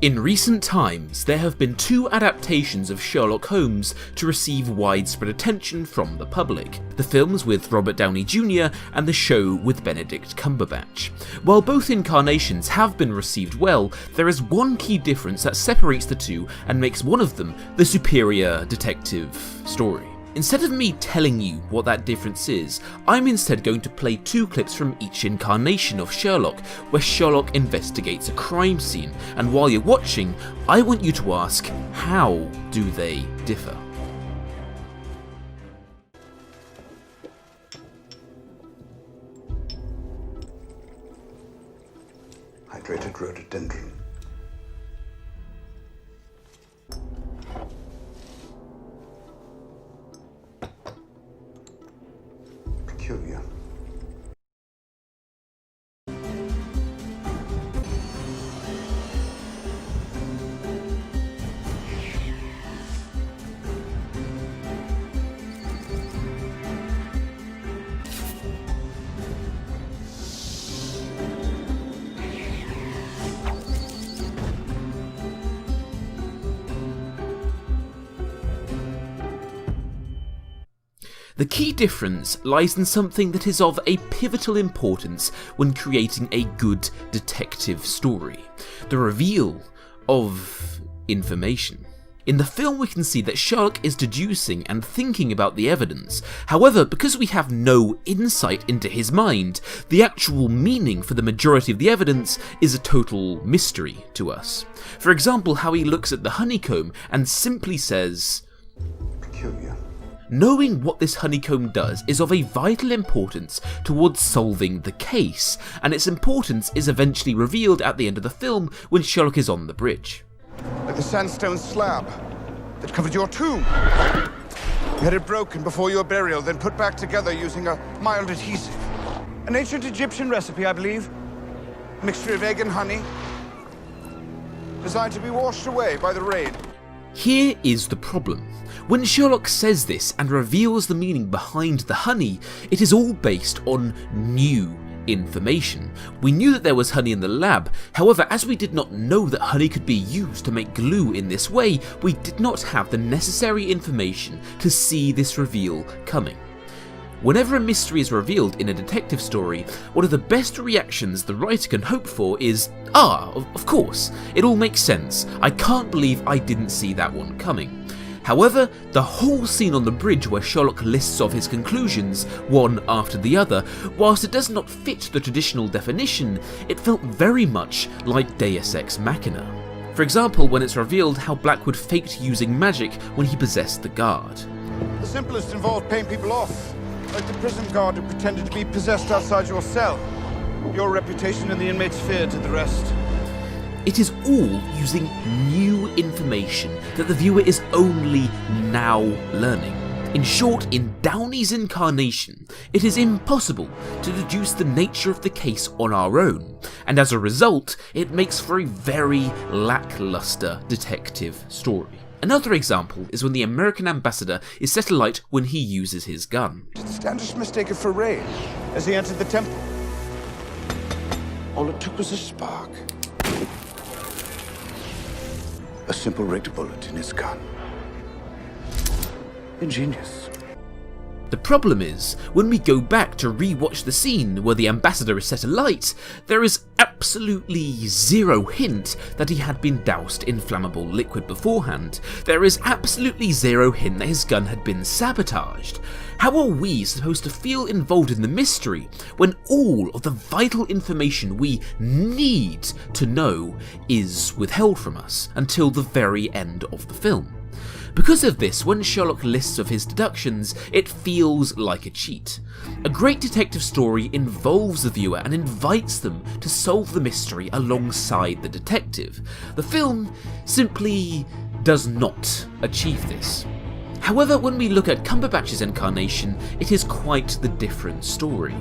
In recent times, there have been 2 adaptations of Sherlock Holmes to receive widespread attention from the public, the films with Robert Downey Jr. and the show with Benedict Cumberbatch. While both incarnations have been received well, there is one key difference that separates the two and makes one of them the superior detective story. Instead of me telling you what that difference is, I'm instead going to play 2 clips from each incarnation of Sherlock, where Sherlock investigates a crime scene, and while you're watching, I want you to ask, how do they differ? Hydrated rhododendron. Peculiar. The key difference lies in something that is of a pivotal importance when creating a good detective story: the reveal of information. In the film we can see that Sherlock is deducing and thinking about the evidence. However, because we have no insight into his mind, the actual meaning for the majority of the evidence is a total mystery to us. For example, how he looks at the honeycomb and simply says, Peculiar. Knowing what this honeycomb does is of a vital importance towards solving the case, and its importance is eventually revealed at the end of the film when Sherlock is on the bridge. Like the sandstone slab that covered your tomb. You had it broken before your burial, then put back together using a mild adhesive. An ancient Egyptian recipe, I believe. A mixture of egg and honey. Designed to be washed away by the rain. Here is the problem. When Sherlock says this and reveals the meaning behind the honey, it is all based on new information. We knew that there was honey in the lab, however, as we did not know that honey could be used to make glue in this way, we did not have the necessary information to see this reveal coming. Whenever a mystery is revealed in a detective story, one of the best reactions the writer can hope for is, of course, it all makes sense, I can't believe I didn't see that one coming. However, the whole scene on the bridge where Sherlock lists off his conclusions, one after the other, whilst it does not fit the traditional definition, it felt very much like Deus Ex Machina. For example, when it's revealed how Blackwood faked using magic when he possessed the guard. The simplest involved paying people off. Like the prison guard who pretended to be possessed outside your cell. Your reputation and the inmates' fear did the rest. It is all using new information that the viewer is only now learning. In short, in Downey's incarnation, it is impossible to deduce the nature of the case on our own, and as a result, it makes for a very lackluster detective story. Another example is when the American ambassador is set alight when he uses his gun. Standish mistaken for Ray as he entered the temple. All it took was a spark. A simple rigged bullet in his gun. Ingenious. The problem is, when we go back to re-watch the scene where the ambassador is set alight, there is absolutely zero hint that he had been doused in flammable liquid beforehand. There is absolutely zero hint that his gun had been sabotaged. How are we supposed to feel involved in the mystery when all of the vital information we need to know is withheld from us until the very end of the film? Because of this, when Sherlock lists of his deductions, it feels like a cheat. A great detective story involves the viewer and invites them to solve the mystery alongside the detective. The film simply does not achieve this. However, when we look at Cumberbatch's incarnation, it is quite the different story.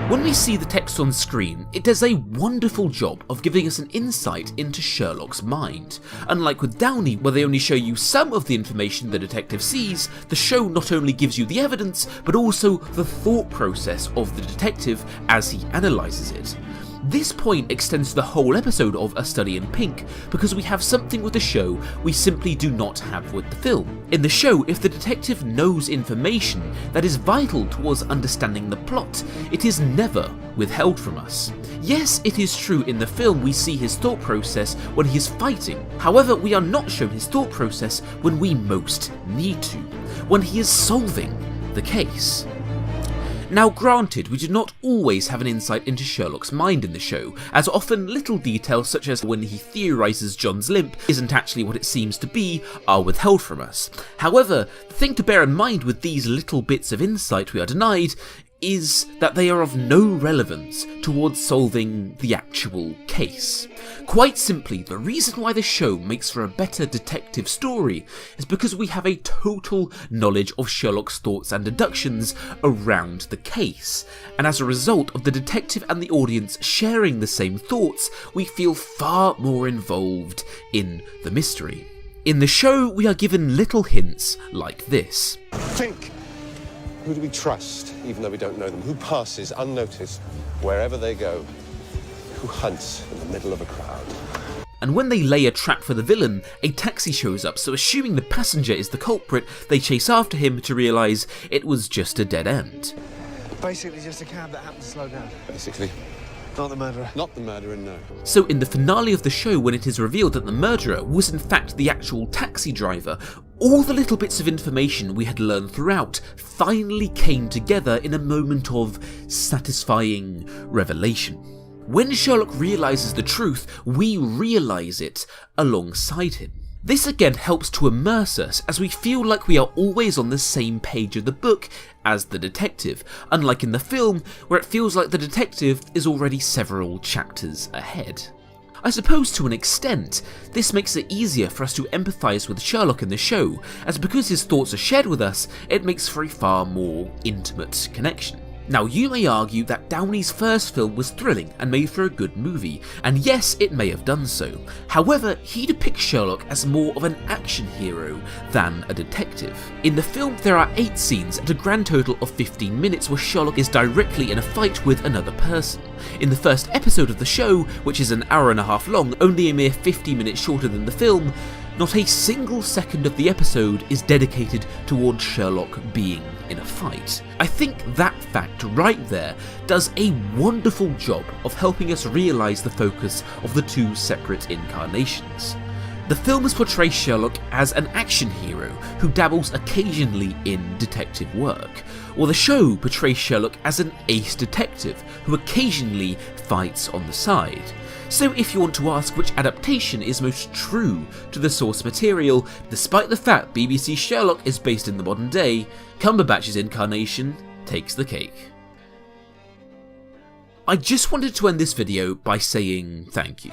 When we see the text on screen, it does a wonderful job of giving us an insight into Sherlock's mind. Unlike with Downey, where they only show you some of the information the detective sees, the show not only gives you the evidence, but also the thought process of the detective as he analyses it. This point extends to the whole episode of A Study in Pink, because we have something with the show we simply do not have with the film. In the show, if the detective knows information that is vital towards understanding the plot, it is never withheld from us. Yes, it is true in the film we see his thought process when he is fighting, however we are not shown his thought process when we most need to, when he is solving the case. Now granted, we do not always have an insight into Sherlock's mind in the show, as often little details such as when he theorises John's limp isn't actually what it seems to be are withheld from us. However, the thing to bear in mind with these little bits of insight we are denied is that they are of no relevance towards solving the actual case. Quite simply, the reason why the show makes for a better detective story is because we have a total knowledge of Sherlock's thoughts and deductions around the case, and as a result of the detective and the audience sharing the same thoughts, we feel far more involved in the mystery. In the show, we are given little hints like this. Think! Who do we trust, even though we don't know them? Who passes unnoticed wherever they go? Who hunts in the middle of a crowd? And when they lay a trap for the villain, a taxi shows up, so assuming the passenger is the culprit, they chase after him to realise it was just a dead end. Basically just a cab that happened to slow down. Basically. Not the murderer. Not the murderer, no. So in the finale of the show, when it is revealed that the murderer was in fact the actual taxi driver, all the little bits of information we had learned throughout finally came together in a moment of satisfying revelation. When Sherlock realises the truth, we realise it alongside him. This again helps to immerse us, as we feel like we are always on the same page of the book as the detective, unlike in the film where it feels like the detective is already several chapters ahead. I suppose to an extent, this makes it easier for us to empathise with Sherlock in the show, as because his thoughts are shared with us, it makes for a far more intimate connection. Now you may argue that Downey's first film was thrilling and made for a good movie, and yes, it may have done so. However, he depicts Sherlock as more of an action hero than a detective. In the film, there are 8 scenes and a grand total of 15 minutes where Sherlock is directly in a fight with another person. In the first episode of the show, which is an hour and a half long, only a mere 50 minutes shorter than the film, not a single second of the episode is dedicated towards Sherlock being in a fight. I think that fact right there does a wonderful job of helping us realise the focus of the two separate incarnations. The film has portrayed Sherlock as an action hero who dabbles occasionally in detective work, while the show portrays Sherlock as an ace detective who occasionally fights on the side. So if you want to ask which adaptation is most true to the source material, despite the fact BBC Sherlock is based in the modern day, Cumberbatch's Incarnation takes the cake. I just wanted to end this video by saying thank you.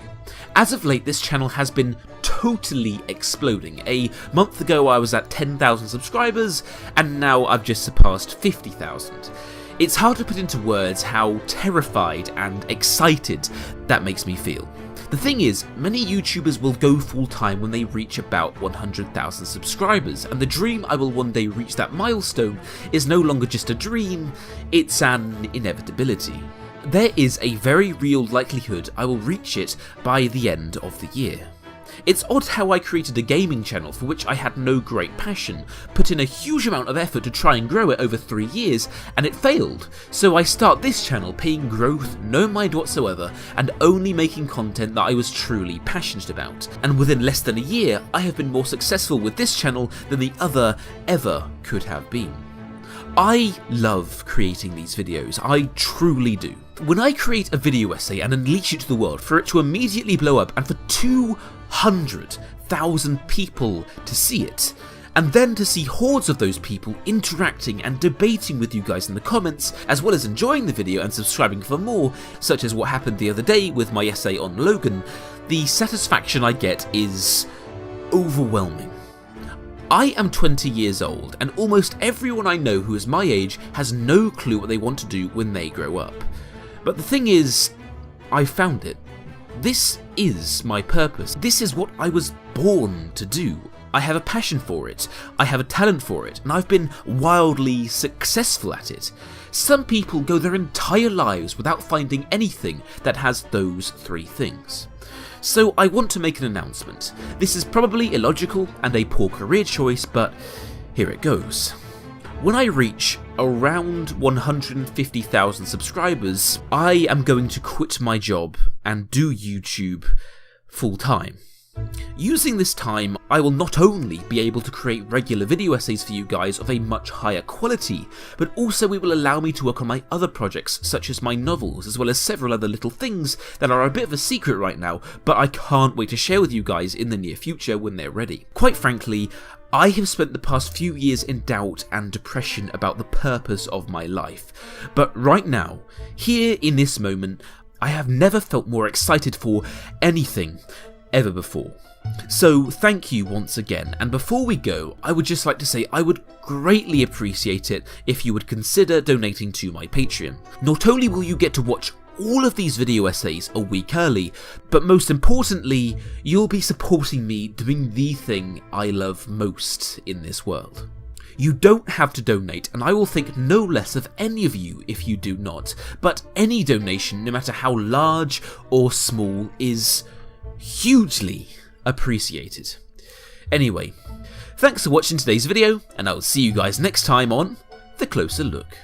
As of late, this channel has been totally exploding. A month ago I was at 10,000 subscribers, and now I've just surpassed 50,000. It's hard to put into words how terrified and excited that makes me feel. The thing is, many YouTubers will go full time when they reach about 100,000 subscribers, and the dream I will one day reach that milestone is no longer just a dream, it's an inevitability. There is a very real likelihood I will reach it by the end of the year. It's odd how I created a gaming channel for which I had no great passion, put in a huge amount of effort to try and grow it over 3 years, and it failed. So I start this channel paying growth no mind whatsoever, and only making content that I was truly passionate about. And within less than a year, I have been more successful with this channel than the other ever could have been. I love creating these videos, I truly do. When I create a video essay and unleash it to the world, for it to immediately blow up and for 200,000 people to see it, and then to see hordes of those people interacting and debating with you guys in the comments, as well as enjoying the video and subscribing for more, such as what happened the other day with my essay on Logan, the satisfaction I get is overwhelming. I am 20 years old, and almost everyone I know who is my age has no clue what they want to do when they grow up. But the thing is, I found it. This is my purpose. This is what I was born to do. I have a passion for it, I have a talent for it, and I've been wildly successful at it. Some people go their entire lives without finding anything that has those three things. So I want to make an announcement. This is probably illogical and a poor career choice, but here it goes. When I reach around 150,000 subscribers, I am going to quit my job and do YouTube full time. Using this time, I will not only be able to create regular video essays for you guys of a much higher quality, but also it will allow me to work on my other projects such as my novels, as well as several other little things that are a bit of a secret right now, but I can't wait to share with you guys in the near future when they're ready. Quite frankly, I have spent the past few years in doubt and depression about the purpose of my life, but right now, here in this moment, I have never felt more excited for anything ever before. So thank you once again, and before we go, I would just like to say I would greatly appreciate it if you would consider donating to my Patreon. Not only will you get to watch all of these video essays a week early, but most importantly, you'll be supporting me doing the thing I love most in this world. You don't have to donate, and I will think no less of any of you if you do not, but any donation, no matter how large or small, is hugely appreciated. Anyway, thanks for watching today's video, and I'll see you guys next time on The Closer Look.